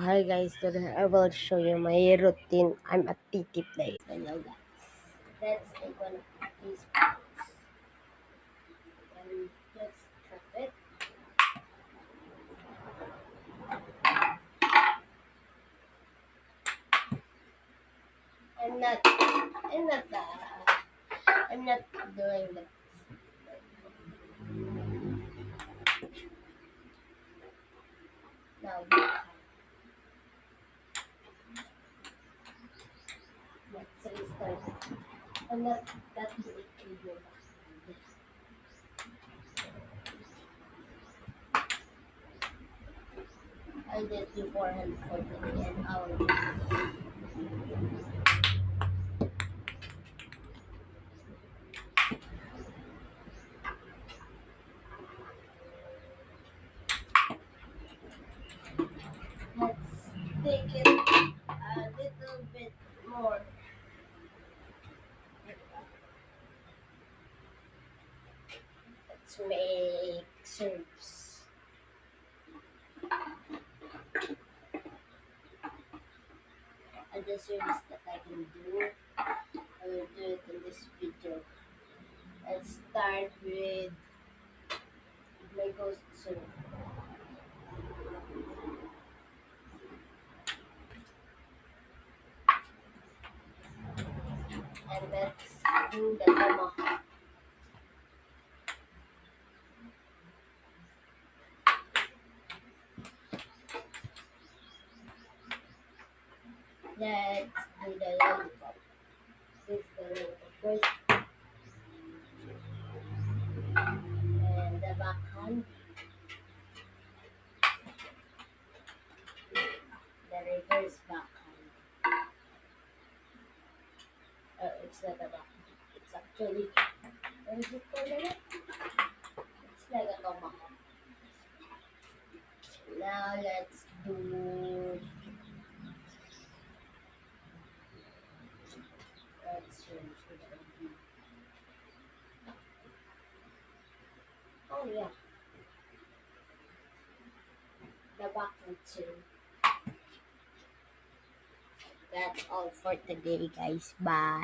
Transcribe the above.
Hi guys, today I will show you my routine. I'm a TT player. Hello guys. Let's take one of these pills and let's cut it. I'm not I'm not I'm not doing the now let's restart. I'm not that great video. I did beforehand for today and hour. Let's take it a little bit more. Let's make serves. And the service that I can do, I will do it in this video. Let's start with my ghost serve. And let's do the tomahawk. Let's do the lollipop. This is the lollipop first. And the backhand, the reverse backhand. It's not a backhand. It's actually, what is it called again? It's like a tomahawk. Now let's do, let's change to the, oh yeah, the backhand serve. That's all for today, guys. Bye.